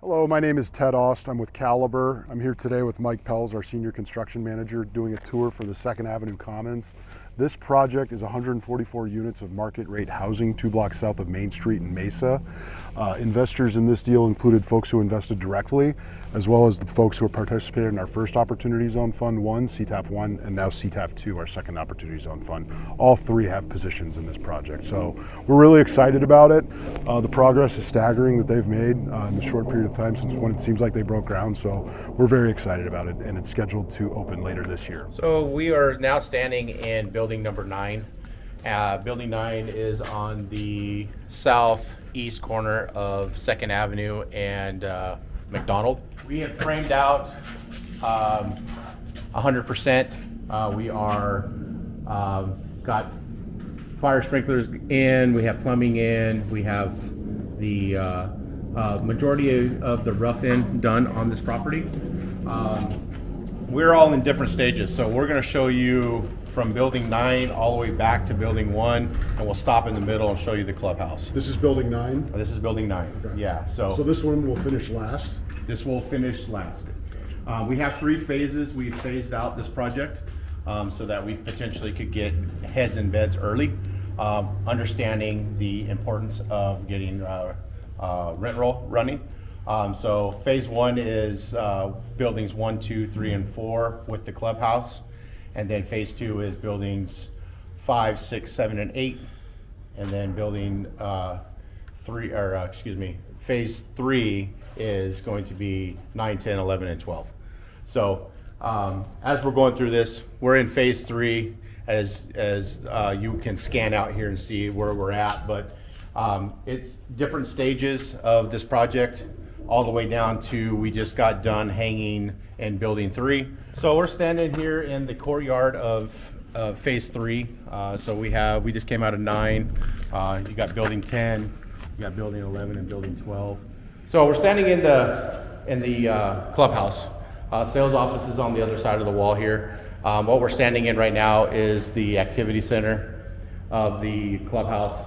Hello, my name is Ted Aust. I'm with Caliber. I'm here today with Mike Pells, our senior construction manager, doing a tour for the 2nd Avenue Commons. This project is 144 units of market rate housing, 2 blocks south of Main Street in Mesa. Investors in this deal included folks who invested directly, as well as the folks who participated in our first Opportunity Zone Fund 1, CTAF 1, and now CTAF 2, our second Opportunity Zone Fund. All 3 have positions in this project. So we're really excited about it. The progress is staggering that they've made in the short period of time since when it seems like they broke ground. So we're very excited about it, and it's scheduled to open later this year. So we are now standing in building number 9. Building 9 is on the southeast corner of 2nd Avenue and McDonald. We have framed out 100%. We are got fire sprinklers in, we have plumbing in, we have the majority of the rough in done on this property. We're all in different stages, so we're going to show you from building 9 all the way back to building 1, and we'll stop in the middle and show you the clubhouse. This is building 9? This is building 9. Okay. Yeah. So this one will finish last? This will finish last. We have 3 phases. We've phased out this project so that we potentially could get heads in beds early, understanding the importance of getting rent roll running. So phase 1 is buildings 1, 2, 3, and 4 with the clubhouse. And then phase 2 is buildings 5, 6, 7, and 8. And then phase 3 is going to be 9, 10, 11, and 12. So as we're going through this, we're in phase 3 as you can scan out here and see where we're at. But it's different stages of this project, all the way down to we just got done hanging in building 3. So we're standing here in the courtyard of phase 3. So we just came out of 9. You got building 10, you got building 11, and building 12. So we're standing in the clubhouse. Sales office is on the other side of the wall here. What we're standing in right now is the activity center of the clubhouse.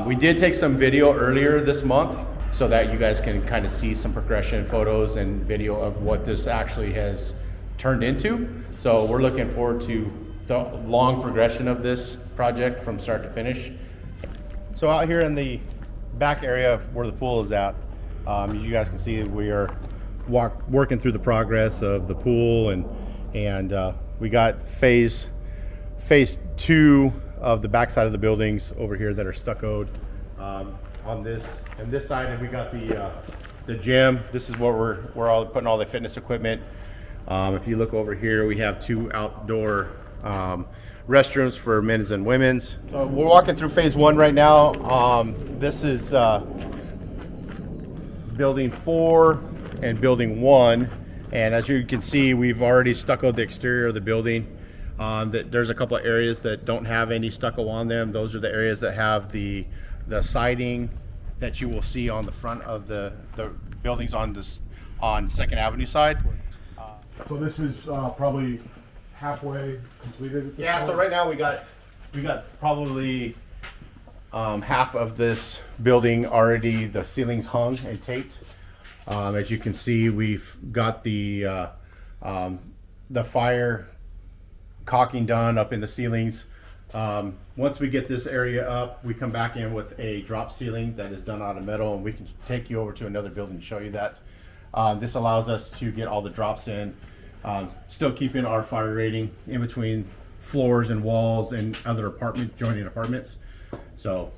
We did take some video earlier this month so that you guys can kind of see some progression photos and video of what this actually has turned into. So we're looking forward to the long progression of this project from start to finish. So out here in the back area where the pool is at, as you guys can see, we are working through the progress of the pool, and we got phase 2 of the backside of the buildings over here that are stuccoed. On this side, and we got the gym. This is where we're all putting all the fitness equipment. If you look over here, we have 2 outdoor restrooms for men's and women's. So we're walking through phase 1 right now. This is building 4 and building 1, and as you can see, we've already stuccoed the exterior of the building. There's a couple of areas that don't have any stucco on them. Those are the areas that have the siding that you will see on the front of the buildings on 2nd Avenue side. So this is probably halfway completed at this point? So right now we got probably half of this building already, the ceilings hung and taped. As you can see, we've got the fire caulking done up in the ceilings. Once we get this area up, we come back in with a drop ceiling that is done out of metal, and we can take you over to another building and show you that. This allows us to get all the drops in, still keeping our fire rating in between floors and walls and other joining apartments. So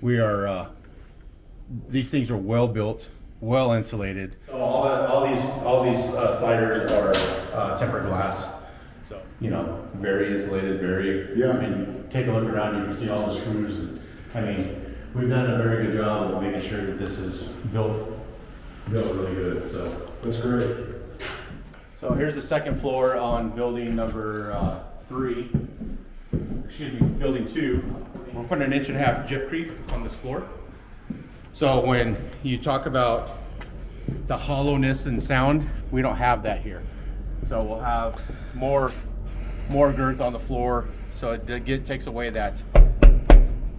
we are, these things are well built, well insulated. So all these sliders are tempered glass. So, very insulated, I mean, take a look around, you can see all the screws. I mean, we've done a very good job of making sure that this is built really good, so. That's great. So here's the 2nd floor on building number 3, building 2. We're putting an 1.5 inch gyp creep on this floor. So when you talk about the hollowness and sound, we don't have that here. So we'll have more girth on the floor, so it takes away that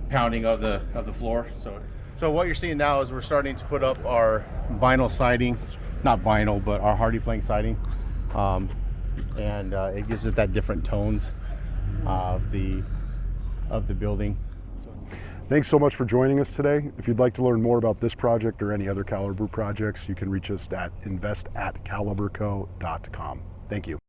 pounding of the floor. So So what you're seeing now is we're starting to put up our vinyl siding, not vinyl, but our hardy plank siding, and it gives it that different tones of the building. Thanks so much for joining us today. If you'd like to learn more about this project or any other Caliber projects, you can reach us at invest@caliberco.com. Thank you.